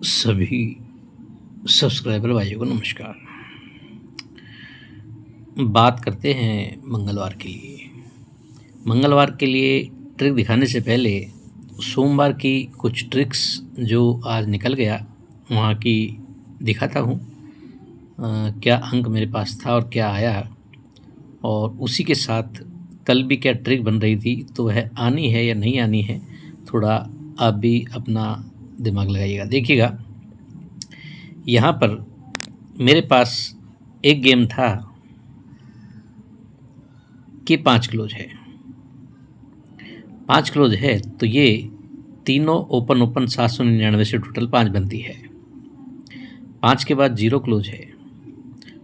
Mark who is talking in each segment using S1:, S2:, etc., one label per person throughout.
S1: सभी सब्सक्राइबर भाइयों को नमस्कार। बात करते हैं मंगलवार के लिए। मंगलवार के लिए ट्रिक दिखाने से पहले सोमवार की कुछ ट्रिक्स जो आज निकल गया वहाँ की दिखाता हूँ। क्या अंक मेरे पास था और क्या आया, और उसी के साथ कल भी क्या ट्रिक बन रही थी, तो वह आनी है या नहीं आनी है, थोड़ा आप भी अपना दिमाग लगाइएगा। देखिएगा, यहाँ पर मेरे पास एक गेम था कि 5 क्लोज है। 5 क्लोज है तो ये तीनों ओपन 799 से टोटल 5 बनती है। 5 के बाद 0 क्लोज है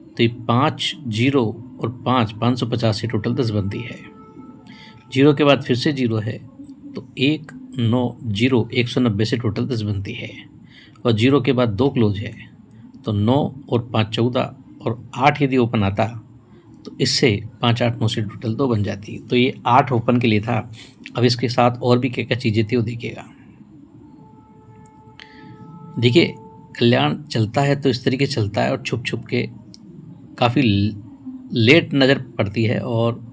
S1: तो ये 5 0 और 5 550 से टोटल 10 बनती है। 0 के बाद फिर से 0 है तो 1 9 0 190 से टोटल 10 बनती है। और 0 के बाद 2 क्लोज है तो 9 और 5 14 और 8 यदि ओपन आता तो इससे 5 8 9 से टोटल 2 बन जाती। तो ये 8 ओपन के लिए था। अब इसके साथ और भी क्या क्या चीज़ें थी वो देखिएगा। देखिए, कल्याण चलता है तो इस तरीके से चलता है और छुप छुप के काफ़ी लेट नज़र पड़ती है और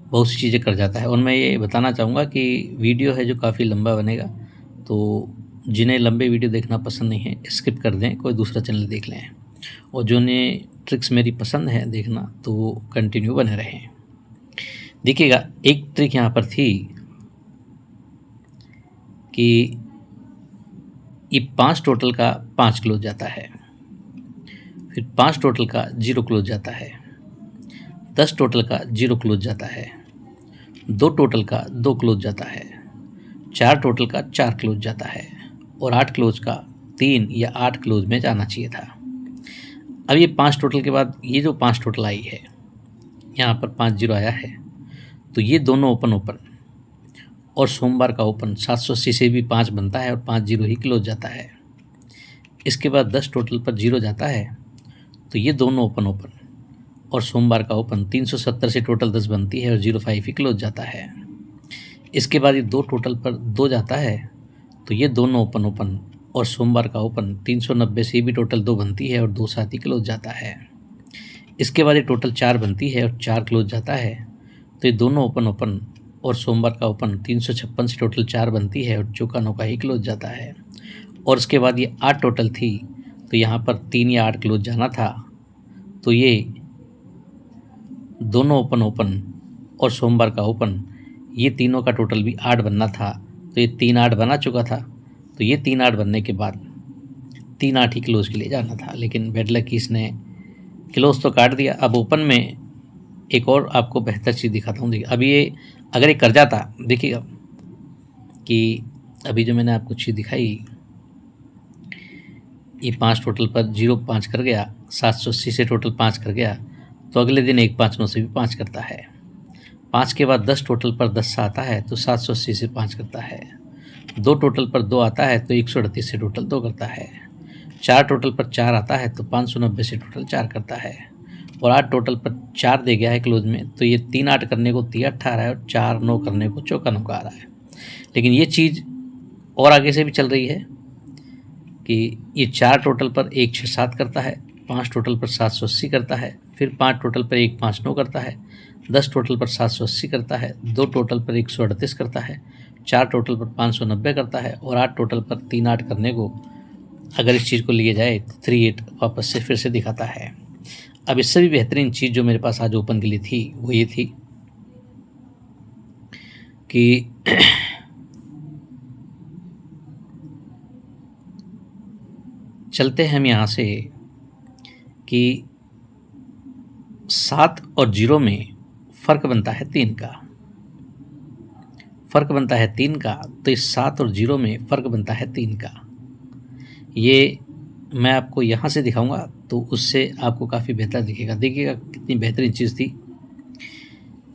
S1: बहुत सी चीज़ें कर जाता है। और मैं ये बताना चाहूँगा कि वीडियो है जो काफ़ी लंबा बनेगा, तो जिन्हें लंबे वीडियो देखना पसंद नहीं है स्किप कर दें, कोई दूसरा चैनल देख लें। और जिन्हें ट्रिक्स मेरी पसंद है देखना तो वो कंटिन्यू बने रहें। देखिएगा, एक ट्रिक यहाँ पर थी कि ये 5 टोटल का 5 क्लोज जाता है, फिर 5 टोटल का 0 क्लोज जाता है, 10 टोटल का 0 क्लोज जाता है, 2 टोटल का 2 क्लोज जाता है, 4 टोटल का 4 क्लोज जाता है और 8 क्लोज का 3 या 8 क्लोज में जाना चाहिए था। अब ये 5 टोटल के बाद ये जो 5 टोटल आई है, यहाँ पर 5 0 आया है तो ये दोनों ओपन और सोमवार का ओपन 780 से भी 5 बनता है और 5 0 ही क्लोज जाता है। इसके बाद 10 टोटल पर 0 जाता है तो ये दोनों ओपन और सोमवार का ओपन 370 से टोटल 10 बनती है और 05 ही क्लोज जाता है। इसके बाद ये 2 टोटल पर 2 जाता है तो ये दोनों ओपन और सोमवार का ओपन 390 से भी टोटल 2 बनती है और 2 साथ ही क्लोज जाता है। इसके बाद ये टोटल 4 बनती है और 4 क्लोज जाता है तो ये दोनों ओपन और सोमवार का ओपन 356 से टोटल 4 बनती है और चौका नौका ही क्लोज जाता है। और उसके बाद ये 8 टोटल थी तो यहाँ पर 3 या 8 क्लोज जाना था तो ये दोनों ओपन और सोमवार का ओपन, ये तीनों का टोटल भी 8 बनना था तो ये 3 8 बना चुका था। तो ये 3 8 बनने के बाद 3 8 ही क्लोज के लिए जाना था, लेकिन बेड लक की इसने क्लोज तो काट दिया। अब ओपन में एक और आपको बेहतर चीज़ दिखाता हूँ। देखिए, अब ये अगर ये कर जाता, देखिएगा कि अभी जो मैंने आपको चीज़ दिखाई, ये 5 टोटल पर 0 5 कर गया, 780 से टोटल 5 कर गया तो अगले दिन 1 5 9 से भी 5 करता है। 5 के बाद 10 टोटल पर 10 आता है तो 780 से 5 करता है। 2 टोटल पर 2 आता है तो 138 से टोटल 2 करता है। 4 टोटल पर 4 आता है तो 590 से टोटल 4 करता है। और 8 टोटल पर 4 दे गया है क्लोज में तो ये 3 8 करने को 3 8 आ रहा है और 4 9 करने को चौका नौका आ रहा है। लेकिन ये चीज़ और आगे से भी चल रही है कि ये 4 टोटल पर 1 6 7 करता है, 5 टोटल पर 780 करता है, फिर 5 टोटल पर 1 5 9 करता है, 10 टोटल पर 780 करता है, 2 टोटल पर 138 करता है, 4 टोटल पर 590 करता है और 8 टोटल पर 3 8 करने को अगर इस चीज़ को लिए जाए तो 3 8 वापस से फिर से दिखाता है। अब इससे भी बेहतरीन चीज़ जो मेरे पास आज ओपन के लिए थी वो ये थी कि चलते हैं हम यहाँ से कि 7 और 0 में फ़र्क बनता है 3 का। फ़र्क बनता है 3 का तो इस 7 और 0 में फ़र्क बनता है 3 का। ये मैं आपको यहाँ से दिखाऊंगा तो उससे आपको काफ़ी बेहतर दिखेगा। देखिएगा कितनी बेहतरीन चीज़ थी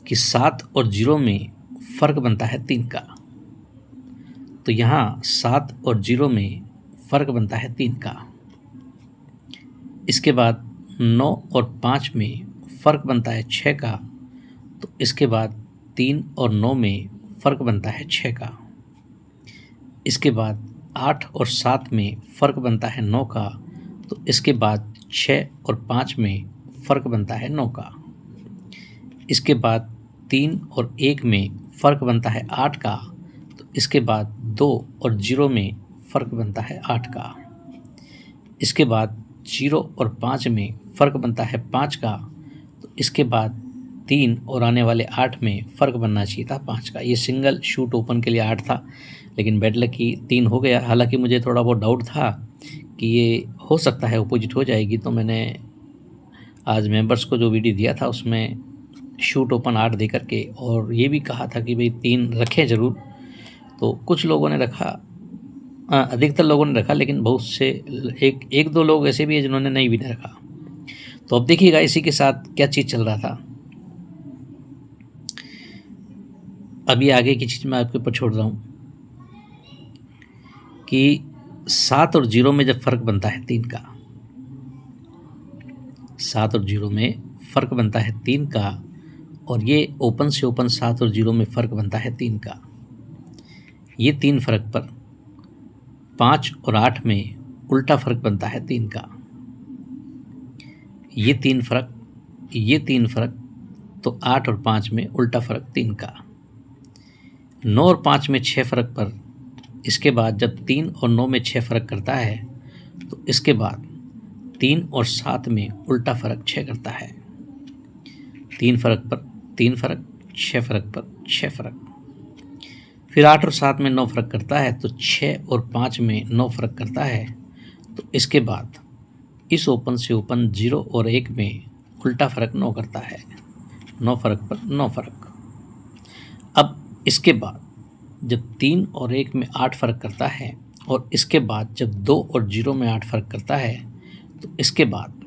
S1: कि 7 और 0 में फ़र्क बनता है 3 का। तो यहाँ 7 और 0 में फ़र्क बनता है 3 का। इसके बाद 9 और 5 में फ़र्क बनता है 6 का। तो इसके बाद 3 और 9 में फ़र्क बनता है 6 का। इसके बाद 8 और 7 में फ़र्क बनता है 9 का, तो इसके बाद 6 और 5 में फ़र्क बनता है 9 का। इसके बाद 3 और 1 में फ़र्क बनता है 8 का, तो इसके बाद 2 और 0 में फ़र्क बनता है 8 का। इसके बाद 0 और 5 में फ़र्क बनता है 5 का, तो इसके बाद 3 और आने वाले 8 में फ़र्क बनना चाहिए था 5 का। ये सिंगल शूट ओपन के लिए 8 था, लेकिन बैड लक की 3 हो गया। हालांकि मुझे थोड़ा बहुत डाउट था कि ये हो सकता है अपोजिट हो जाएगी, तो मैंने आज मेंबर्स को जो वीडियो दिया था उसमें शूट ओपन 8 दे करके और ये भी कहा था कि भाई 3 रखें ज़रूर। तो कुछ लोगों ने रखा, अधिकतर लोगों ने रखा, लेकिन बहुत से एक दो लोग ऐसे भी हैं जिन्होंने नहीं भी नहीं रखा। तो अब देखिएगा इसी के साथ क्या चीज़ चल रहा था। अभी आगे की चीज़ मैं आपके ऊपर छोड़ रहा हूँ कि 7 और 0 में जब फ़र्क बनता है 3 का, 7 और 0 में फ़र्क बनता है 3 का, और ये ओपन से ओपन 7 और 0 में फ़र्क बनता है 3 का। ये 3 फ़र्क पर 5 और 8 में उल्टा फ़र्क बनता है 3 का। ये 3 फ़र्क तो 8 और 5 में उल्टा फ़र्क 3 का। 9 और 5 में 6 फ़र्क पर इसके बाद जब 3 और 9 में 6 फ़र्क करता है, तो इसके बाद 3 और 7 में उल्टा फ़र्क 6 करता है। 3 फ़र्क पर 3 फ़र्क, 6 फ़र्क पर 6 फ़र्क। फिर 8 और 7 में 9 फ़र्क करता है, तो 6 और 5 में 9 फ़र्क करता है। तो इसके बाद इस ओपन से ओपन 0 और 1 में उल्टा फ़र्क 9 करता है। 9 फ़र्क पर 9 फ़र्क। अब इसके बाद जब 3 और 1 में 8 फ़र्क करता है, और इसके बाद जब 2 और 0 में 8 फ़र्क करता है, तो इसके बाद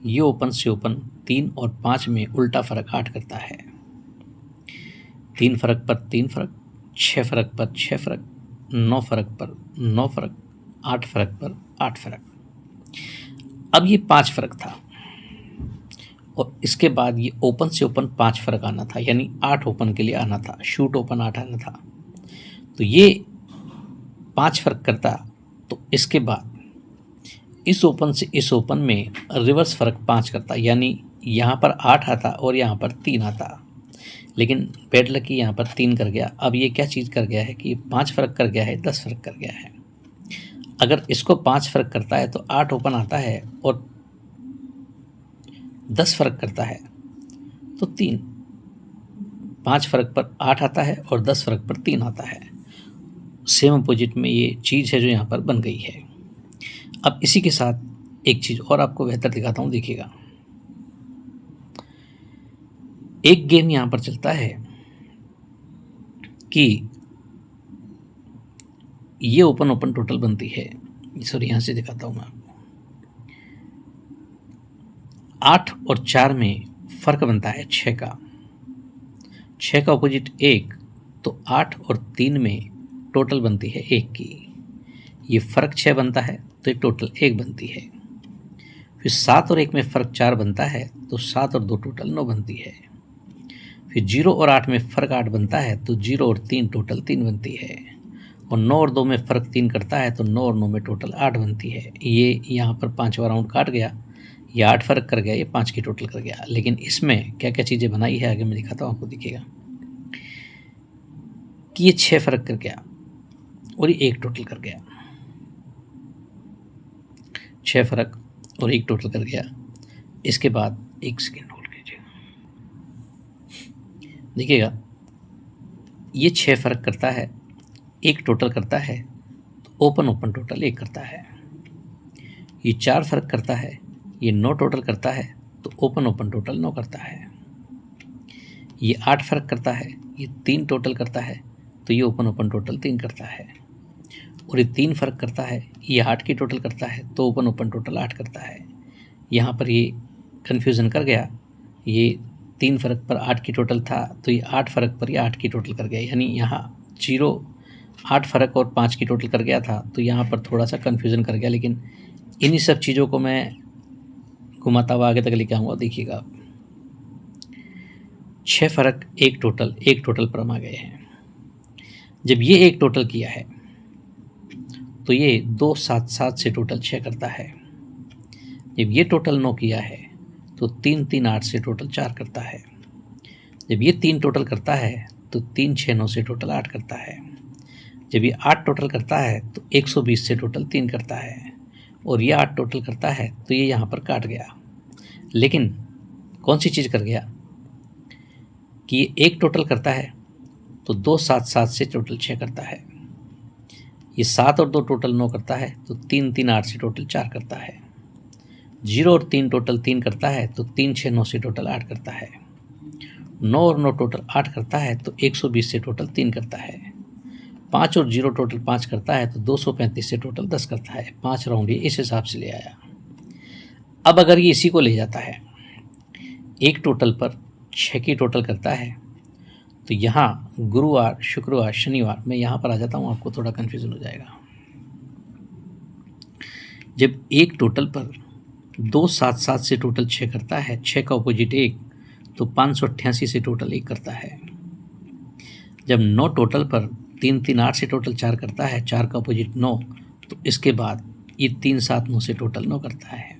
S1: ये ओपन से ओपन 3 और 5 में उल्टा फ़र्क 8 करता है। 3 फ़र्क पर 3 फ़र्क, 6 फ़र्क पर 6 फ़र्क, 9 फ़र्क पर 9 फ़र्क, 8 फ़र्क पर 8 फ़र्क। अब ये 5 फ़र्क था, और इसके बाद ये ओपन से ओपन 5 फ़र्क आना था, यानी 8 ओपन के लिए आना था, शूट ओपन 8 आना था। तो ये 5 फ़र्क करता, तो इसके बाद इस ओपन से इस ओपन में रिवर्स फ़र्क 5 करता, यानी यहाँ पर 8 आता और यहाँ पर 3 आता। लेकिन बैड लक यहाँ पर 3 कर गया। अब ये क्या चीज़ कर गया है कि 5 फ़र्क कर गया है, 10 फ़र्क कर गया है। अगर इसको 5 फ़र्क करता है तो 8 ओपन आता है, और 10 फ़र्क करता है तो 3। 5 फ़र्क पर 8 आता है और 10 फ़र्क पर 3 आता है। सेम अपोजिट में ये चीज़ है जो यहाँ पर बन गई है। अब इसी के साथ एक चीज़ और आपको बेहतर दिखाता हूँ, देखिएगा। एक गेम यहाँ पर चलता है कि ये ओपन ओपन टोटल बनती है। सॉरी, यहाँ से दिखाता हूँ मैं आपको। 8 और 4 में फ़र्क बनता है 6 का। 6 का अपोजिट 1, तो 8 और 3 में टोटल बनती है 1 की। ये फ़र्क 6 बनता है तो एक टोटल 1 बनती है। फिर 7 और 1 में फ़र्क 4 बनता है, तो 7 और 2 टोटल 9 बनती है। फिर 0 और 8 में फ़र्क 8 बनता है, तो 0 और 3 टोटल 3 बनती है। और 9 और 2 में फ़र्क 3 करता है, तो 9 और 9 में टोटल 8 बनती है। ये यहाँ पर 5वां राउंड काट गया, ये 8 फ़र्क कर गया, ये 5 की टोटल कर गया। लेकिन इसमें क्या क्या चीज़ें बनाई है आगे मैं दिखाता हूँ आपको, दिखेगा कि ये 6 फ़र्क कर गया और ये 1 टोटल कर गया। 6 फ़र्क और 1 टोटल कर गया। इसके बाद 1 सेकेंड होल्ड कीजिए, देखिएगा ये 6 फ़र्क करता है, 1 टोटल करता है, तो ओपन ओपन टोटल 1 करता है। ये 4 फ़र्क करता है, ये 9 टोटल करता है, तो ओपन ओपन टोटल 9 करता है। ये 8 फ़र्क करता है, ये 3 टोटल करता है, तो ये ओपन ओपन टोटल 3 करता है। और ये 3 फ़र्क करता है, ये 8 की टोटल करता है, तो ओपन ओपन टोटल 8 करता है। यहाँ पर ये कन्फ्यूज़न कर गया, ये 3 फ़र्क पर 8 की टोटल था, तो ये 8 फ़र्क पर ये 8 की टोटल कर गया, यानी यहाँ 0 8 फ़र्क और 5 की टोटल कर गया था, तो यहाँ पर थोड़ा सा कन्फ्यूज़न कर गया। लेकिन इन्हीं सब चीज़ों को मैं घुमाता हुआ आगे तक लेके आऊँगा, देखिएगा आप। 6 फ़र्क 1 टोटल पर हम आ गए हैं। जब ये 1 टोटल किया है तो ये 2 7 7 से टोटल 6 करता है। जब ये टोटल 9 किया है तो 3 3 8 से टोटल 4 करता है। जब ये 3 टोटल करता है तो 3 6 9 से टोटल 8 करता है। जब ये 8 टोटल करता है तो 120 से टोटल 3 करता है, और ये 8 टोटल करता है तो ये यहाँ पर काट गया। लेकिन कौन सी चीज़ कर गया कि ये 1 टोटल करता है तो 2 7 7 से टोटल 6 करता है। ये 7 और 2 टोटल 9 करता है तो 3 3 8 से टोटल 4 करता है। 0 और 3 टोटल 3 करता है तो 3 6 9 से टोटल 8 करता है। 9 और 9 टोटल 8 करता है तो 120 से टोटल 3 करता है। 5 और 0 टोटल 5 करता है तो 235 से टोटल 10 करता है। 5 राउंड ये इस हिसाब से ले आया। अब अगर ये इसी को ले जाता है, 1 टोटल पर 6 की टोटल करता है, तो यहाँ गुरुवार शुक्रवार शनिवार, मैं यहाँ पर आ जाता हूँ, आपको थोड़ा कन्फ्यूजन हो जाएगा। जब 1 टोटल पर 2 7 7 से टोटल 6 करता है, 6 का अपोजिट 1, तो 588 से टोटल 1 करता है। जब 9 टोटल पर 3 3 8 से टोटल 4 करता है, 4 का अपोजिट 9, तो इसके बाद ये 3 7 9 से टोटल 9 करता है।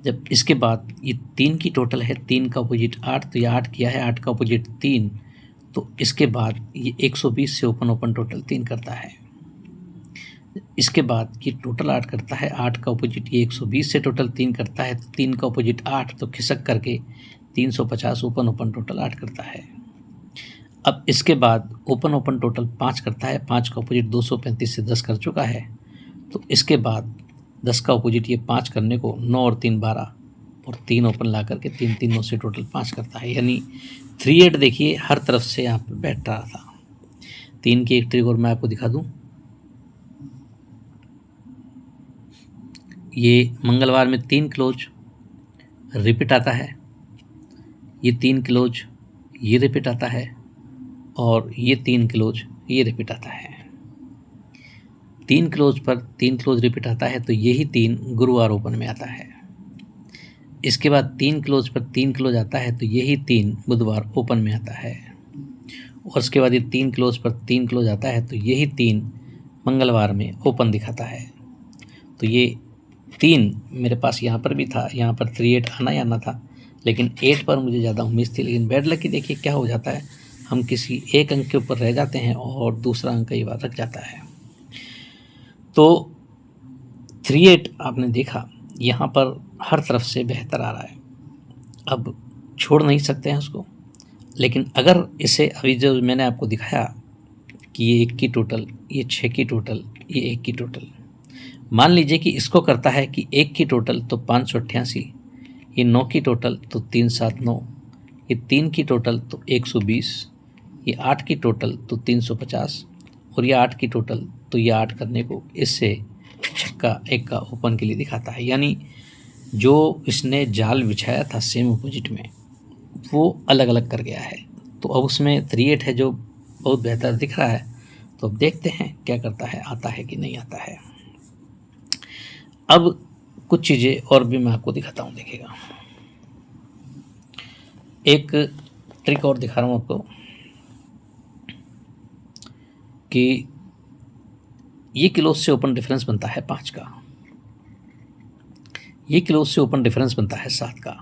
S1: जब इसके बाद ये 3 की टोटल है, 3 का अपोजिट 8, तो ये 8 किया है, 8 का अपोजिट 3, तो इसके बाद ये 120 से ओपन टोटल 3 करता है। इसके बाद ये टोटल 8 करता है, 8 का अपोजिट ये 120 से टोटल 3 करता है, तो 3 का अपोजिट 8, तो खिसक करके 350 ओपन टोटल 8 करता है। अब इसके बाद ओपन टोटल 5 करता है, 5 का अपोजिट 235 से 10 कर चुका है, तो इसके बाद 10 का अपोजिट ये 5 करने को 9 और 3 12 और 3 ओपन ला करके 3 3 9 से टोटल 5 करता है। यानी 3 8 देखिए हर तरफ से यहाँ पर बैठ रहा था। 3 की एक ट्रिक और मैं आपको दिखा दूँ। ये मंगलवार में 3 क्लोज रिपीट आता है, ये 3 क्लोज ये रिपीट आता है, और ये 3 क्लोज ये रिपीट आता है। 3 क्लोज पर 3 क्लोज रिपीट आता है, तो यही 3 गुरुवार ओपन में आता है। इसके बाद 3 क्लोज पर 3 क्लोज आता है, तो यही 3 बुधवार ओपन में आता है। और उसके बाद ये 3 क्लोज पर 3 क्लोज आता है, तो यही 3 मंगलवार में ओपन दिखाता है। तो ये 3 मेरे पास यहाँ पर भी था, यहाँ पर 3 8 आना ही आना था, लेकिन 8 पर मुझे ज़्यादा उम्मीद थी। लेकिन बैड लक की देखिए क्या हो जाता है, हम किसी एक अंक के ऊपर रह जाते हैं और दूसरा अंक कई बार रख जाता है। तो 3 8 आपने देखा यहाँ पर हर तरफ से बेहतर आ रहा है। अब छोड़ नहीं सकते हैं उसको, लेकिन अगर इसे अभी जो मैंने आपको दिखाया कि ये 1 की टोटल, ये 6 की टोटल, ये 1 की टोटल, मान लीजिए कि इसको करता है कि 1 की टोटल तो 588, ये 9 की टोटल तो 379, ये 3 की टोटल तो 120, ये 8 की टोटल तो 350, और ये 8 की टोटल तो ये 8 करने को इससे छक्का 1 का ओपन के लिए दिखाता है। यानी जो इसने जाल बिछाया था सेम अपोजिट में, वो अलग अलग कर गया है। तो अब उसमें 3 8 है जो बहुत बेहतर दिख रहा है। तो अब देखते हैं क्या करता है, आता है कि नहीं आता है। अब कुछ चीज़ें और भी मैं आपको दिखाता हूँ, देखिएगा। एक ट्रिक और दिखा रहा हूँ आपको कि ये क्लोज से ओपन डिफरेंस बनता है 5 का, ये क्लोज से ओपन डिफरेंस बनता है 7 का,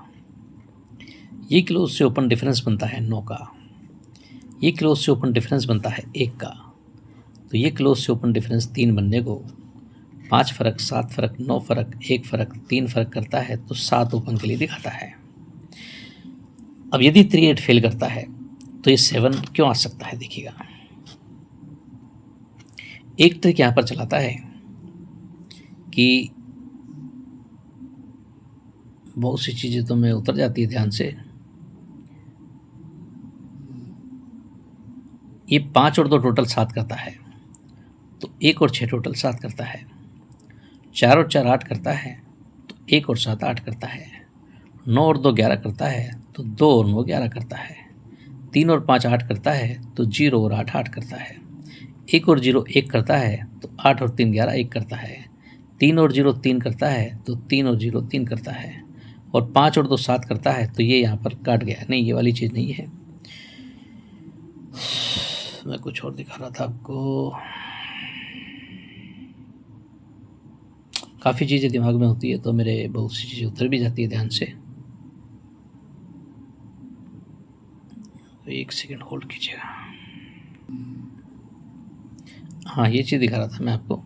S1: ये क्लोज से ओपन डिफरेंस बनता है 9 का, ये क्लोज से ओपन डिफरेंस बनता है 1 का। तो ये क्लोज से ओपन डिफरेंस 3 बनने को 5 फर्क, 7 फर्क, 9 फर्क, 1 फर्क, 3 फर्क करता है, तो 7 ओपन के लिए दिखाता है। अब यदि 3 8 फेल करता है तो ये 7 क्यों आ सकता है, देखिएगा। एक ट्रिक यहाँ पर चलाता है कि बहुत सी चीज़ें तो मैं उतर जाती है ध्यान से। ये 5 और 2 टोटल 7 करता है, तो 1 और 6 टोटल 7 करता है। 4 और 4 8 करता है, तो 1 और 7 8 करता है। 9 और 2 11 करता है, तो 2 और 9 11 करता है। 3 और 5 8 करता है, तो 0 और 8 8 करता है। 1 और 0 1 करता है, तो 8 और 3 11 1 करता है। 3 और 0 3 करता है, तो 3 और 0 3 करता है। और 5 और 2 7 करता है, तो ये यहाँ पर काट गया। नहीं, ये वाली चीज़ नहीं है, मैं कुछ और दिखा रहा था आपको। काफ़ी चीज़ें दिमाग में होती है तो मेरे बहुत सी चीज़ें उतर भी जाती है ध्यान से। एक सेकंड होल्ड कीजिएगा। हाँ, ये चीज़ दिखा रहा था मैं आपको।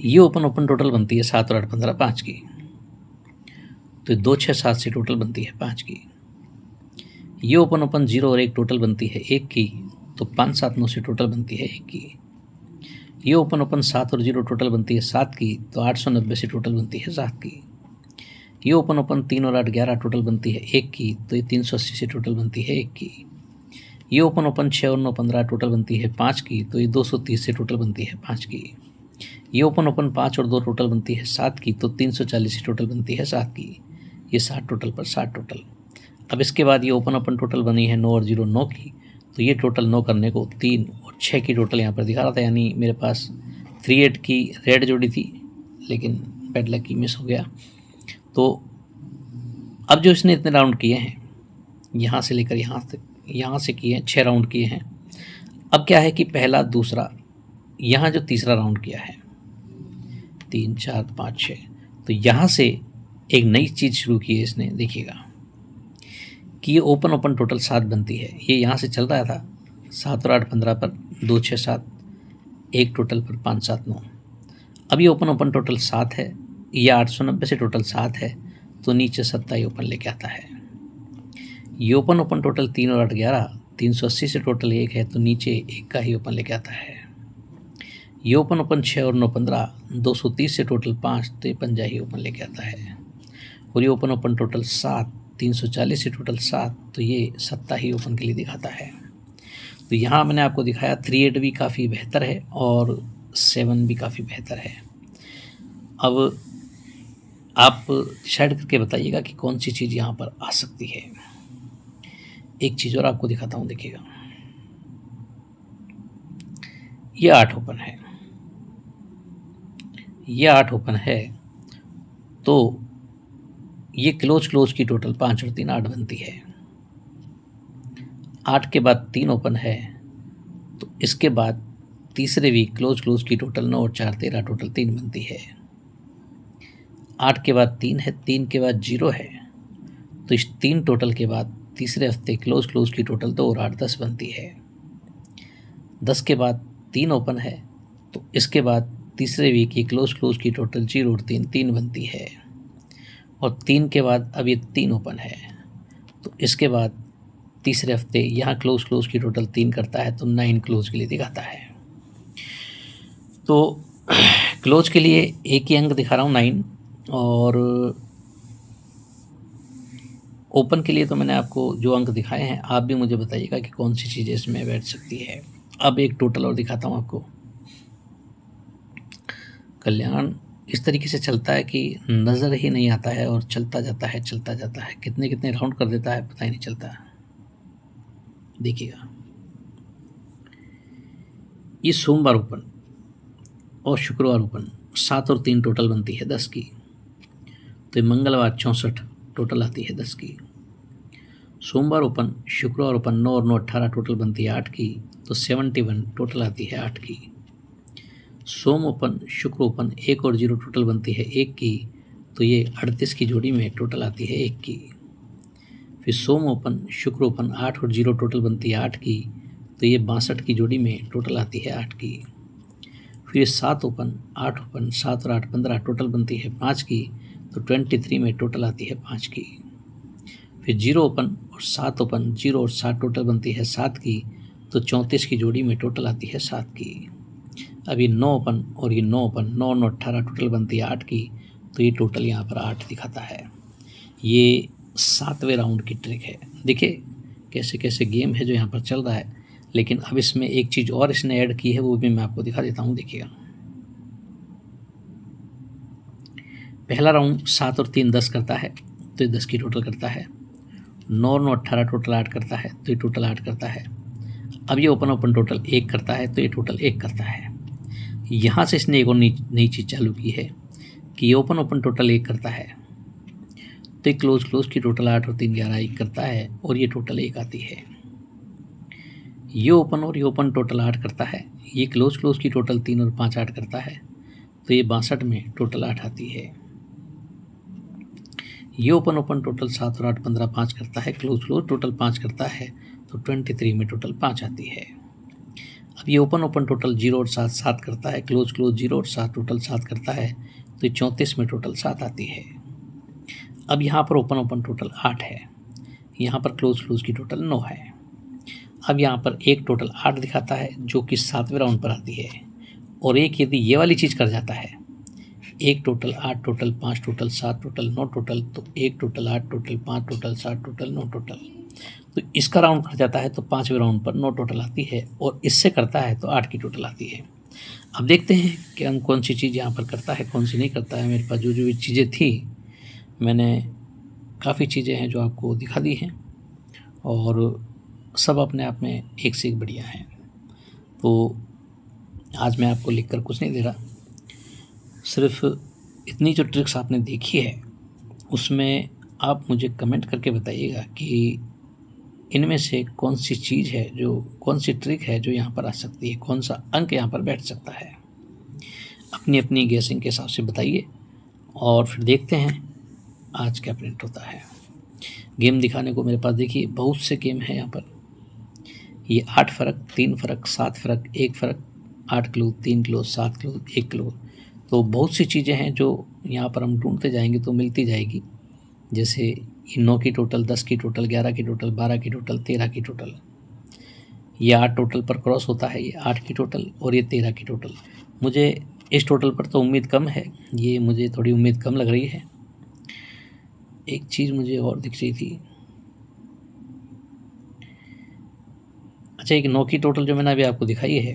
S1: ये ओपन ओपन टोटल बनती है 7 और 8 15 5 की, तो 2 6 7 से टोटल बनती है 5 की। ये ओपन ओपन 0 और 1 टोटल बनती है 1 की, तो 5 7 9 से टोटल बनती है 1 की। ये ओपन ओपन 7 और 0 टोटल बनती है 7 की, तो 890 से टोटल बनती है 7 की। ये ओपन ओपन 3 और 8 11 टोटल बनती है 1 की, तो ये 380 से टोटल बनती है 1 की। ये ओपन ओपन 6 और 9 15 टोटल बनती है 5 की, तो ये 230 से टोटल बनती है 5 की। ये ओपन ओपन 5 और 2 टोटल बनती है 7 की, तो 340 से टोटल बनती है 7 की। ये 7 टोटल पर 7 टोटल। अब इसके बाद ये ओपन ओपन टोटल बनी है 9 और 0 9 की, तो ये टोटल 9 करने को 3 और 6 की टोटल यहाँ पर दिखा रहा था, यानी मेरे पास 3 8 की रेड जोड़ी थी, लेकिन बैड लक की मिस हो गया। तो अब जो इसने इतने राउंड किए हैं, यहाँ से लेकर यहाँ से किए हैं 6 राउंड किए हैं। अब क्या है कि पहला दूसरा यहाँ जो तीसरा राउंड किया है 3 4 5 6, तो यहाँ से एक नई चीज़ शुरू की है इसने। देखिएगा कि ये ओपन ओपन टोटल 7 बनती है। ये यहाँ से चल रहा था 7 और 8 15 पर 2 6 7, एक टोटल पर 5 7 9। अब ये ओपन ओपन टोटल 7 है, ये 890 से टोटल 7 है, तो नीचे 27 ओपन लेके आता है। ये ओपन ओपन टोटल 3 और 8 11, 380 से टोटल 1 है, तो नीचे 1 का ही ओपन लेके आता है। ये ओपन ओपन 6 और 9 15, 230 से टोटल 5, तो ये पंजा ही ओपन लेके आता है। और ये ओपन ओपन टोटल 7, 340 से टोटल 7, तो ये 7 ही ओपन के लिए दिखाता है। तो यहाँ मैंने आपको दिखाया 3 8 भी काफ़ी बेहतर है और 7 भी काफ़ी बेहतर है। अब आप डिसाइड करके बताइएगा कि कौन सी चीज़ यहाँ पर आ सकती है। एक चीज़ और आपको दिखाता हूँ, देखिएगा ये 8 ओपन है, ये 8 ओपन है, तो ये क्लोज की टोटल 5 और 3 8 बनती है। 8 के बाद 3 ओपन है, तो इसके बाद तीसरे भी क्लोज की टोटल 9 और 4 13 टोटल 3 बनती है। 8 के बाद 3 है, 3 के बाद 0 है, तो इस 3 टोटल के बाद तीसरे हफ्ते क्लोज की टोटल 2 और 8 10 बनती है। 10 के बाद 3 ओपन है, तो इसके बाद तीसरे वीक की क्लोज की टोटल 0 और 3 3 बनती है। और 3 के बाद अब ये 3 ओपन है, तो इसके बाद तीसरे हफ्ते यहाँ क्लोज की टोटल 3 करता है, तो 9 क्लोज के लिए दिखाता है। तो क्लोज के लिए एक ही अंक दिखा रहा हूँ 9, और ओपन के लिए तो मैंने आपको जो अंक दिखाए हैं, आप भी मुझे बताइएगा कि कौन सी चीज़ें इसमें बैठ सकती है। अब एक टोटल और दिखाता हूँ आपको। कल्याण इस तरीके से चलता है कि नज़र ही नहीं आता है और चलता जाता है चलता जाता है, कितने कितने राउंड कर देता है पता ही नहीं चलता। देखिएगा ये सोमवार ओपन और शुक्रवार ओपन 7 और 3 टोटल बनती है 10 की, तो ये मंगलवार 64 टोटल आती है 10 की। सोमवार ओपन शुक्रवार ओपन 9 और 9 18 टोटल बनती है 8 की, तो 71 टोटल आती है 8 की। सोम ओपन शुक्र ओपन 1 और 0 टोटल बनती है 1 की, तो ये 38 की जोड़ी में टोटल आती है 1 की। फिर सोम ओपन शुक्र ओपन 8 और 0 टोटल बनती है 8 की, तो ये 62 की जोड़ी में टोटल आती है 8 की। फिर 7 ओपन 8 ओपन 7 और 8 15 टोटल बनती है 5 की, तो 23 में टोटल आती है 5 की। फिर 0 ओपन और 7 ओपन 0 और 7 टोटल बनती है 7 की, तो 34 की जोड़ी में टोटल आती है 7 की। अब ये 9 ओपन और ये 9 ओपन 9 9 18 टोटल बनती है 8 की, तो ये टोटल यहाँ पर 8 दिखाता है। ये 7वें राउंड की ट्रिक है। देखिए कैसे कैसे गेम है जो यहाँ पर चल रहा है। लेकिन अब इसमें एक चीज़ और इसने ऐड की है, वो भी मैं आपको दिखा देता हूँ। देखिएगा पहला राउंड 7 और 3 10 करता है, तो ये 10 की टोटल करता है। 9 9 18 टोटल 8 करता है, तो ये टोटल 8 करता है। अब ये ओपन ओपन टोटल 1 करता है, तो ये टोटल 1 करता है। यहाँ से इसने एक और नई चीज़ चालू की है कि ये ओपन ओपन टोटल 1 करता है, तो ये क्लोज की टोटल 8 और 3 11 1 करता है, और ये टोटल 1 आती है। ये ओपन और ये ओपन टोटल 8 करता है, ये क्लोज की टोटल 3 और 5 8 करता है, तो ये 62 में टोटल 8 आती है। ये ओपन ओपन टोटल 7 और 8 15 5 करता है, क्लोज क्लोज टोटल 5 करता है, तो 23 में टोटल 5 आती है। अब ये ओपन ओपन टोटल 0 और 7 7 करता है, क्लोज क्लोज 0 और 7 टोटल 7 करता है, तो ये 34 में टोटल 7 आती है। अब यहाँ पर ओपन ओपन टोटल 8 है, यहाँ पर क्लोज क्लोज की टोटल 9 है। अब यहाँ पर एक टोटल 8 दिखाता है जो कि 7वें राउंड पर आती है, और एक यदि ये वाली चीज़ कर जाता है, एक total 8 total 5 total 7 total 9 total, तो एक total 8 total 5 total 7 total 9 total, तो इसका राउंड कर जाता है तो 5वें राउंड पर 9 टोटल आती है, और इससे करता है तो 8 की टोटल आती है। अब देखते हैं कि हम कौन सी चीज़ यहाँ पर करता है, कौन सी नहीं करता है। मेरे पास जो जो चीज़ें थी, मैंने काफ़ी चीज़ें हैं जो आपको दिखा दी हैं, और सब अपने आप में एक से एक बढ़िया हैं। तो आज मैं आपको लिख कर कुछ नहीं दे रहा, सिर्फ इतनी जो ट्रिक्स आपने देखी है उसमें आप मुझे कमेंट करके बताइएगा कि इनमें से कौन सी चीज़ है, जो कौन सी ट्रिक है जो यहाँ पर आ सकती है, कौन सा अंक यहाँ पर बैठ सकता है। अपनी अपनी गेसिंग के हिसाब से बताइए, और फिर देखते हैं आज क्या प्रिंट होता है। गेम दिखाने को मेरे पास देखिए बहुत से गेम हैं यहाँ पर। ये 8 फ़र्क, 3 फ़र्क, 7 फ़र्क, 1 फ़र्क, 8 क्लोज, 3 क्लोज, 7 क्लोज, 1 क्लोज, तो बहुत सी चीज़ें हैं जो यहाँ पर हम ढूंढते जाएंगे तो मिलती जाएगी। जैसे ये 9 की टोटल, 10 की टोटल, 11 की टोटल, 12 की टोटल, 13 की टोटल, ये 8 टोटल पर क्रॉस होता है, ये 8 की टोटल और ये 13 की टोटल। मुझे इस टोटल पर तो उम्मीद कम है, ये मुझे थोड़ी उम्मीद कम लग रही है। एक चीज़ मुझे और दिख रही थी, अच्छा एक 9 की टोटल जो मैंने अभी आपको दिखाई है,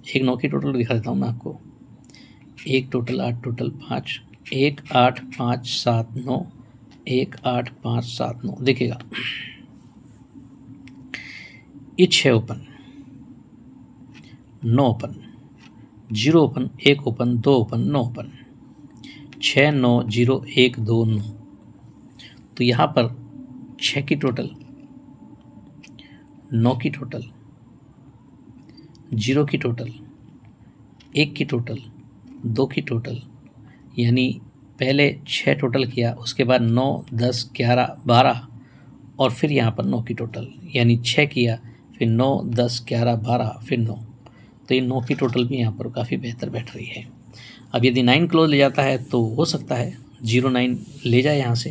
S1: एक 9 की टोटल दिखा देता हूँ मैं आपको। एक टोटल 8 टोटल 5, 1 8 5 7 9, 1 8 5 7 9, देखिएगा ये 6 open, 9 open, 0 open, 1 open, 2 open, 9 open, 6 9 0 1 2 9, तो यहाँ पर 6 की टोटल, 9 की टोटल, 0 की टोटल, 1 की टोटल, 2 की टोटल, यानी पहले 6 टोटल किया, उसके बाद 9 10 11 12, और फिर यहाँ पर 9 की टोटल, यानी 6 किया, फिर 9 10 11 12, फिर 9, तो ये 9 की टोटल भी यहाँ पर काफ़ी बेहतर बैठ रही है। अब यदि 9 क्लोज ले जाता है तो हो सकता है 09 ले जाए यहाँ से,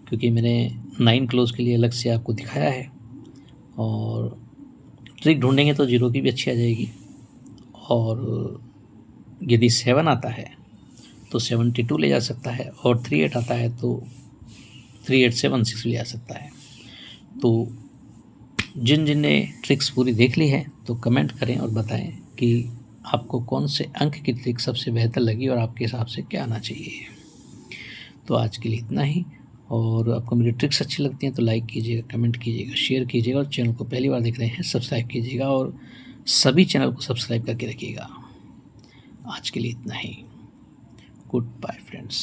S1: क्योंकि मैंने 9 क्लोज के लिए अलग से आपको दिखाया है, और ट्रिक ढूंढेंगे तो 0 की भी अच्छी आ जाएगी। और यदि 7 आता है तो 72 ले जा सकता है, और 38 आता है तो 3876 ले जा सकता है। तो जिन जिन ने ट्रिक्स पूरी देख ली है तो कमेंट करें और बताएं कि आपको कौन से अंक की ट्रिक सबसे बेहतर लगी और आपके हिसाब से क्या आना चाहिए। तो आज के लिए इतना ही, और आपको मेरी ट्रिक्स अच्छी लगती हैं तो लाइक कीजिएगा, कमेंट कीजिएगा, शेयर कीजिएगा, और चैनल को पहली बार देख रहे हैं सब्सक्राइब कीजिएगा, और सभी चैनल को सब्सक्राइब करके रखिएगा। आज के लिए इतना ही, गुड बाय फ्रेंड्स।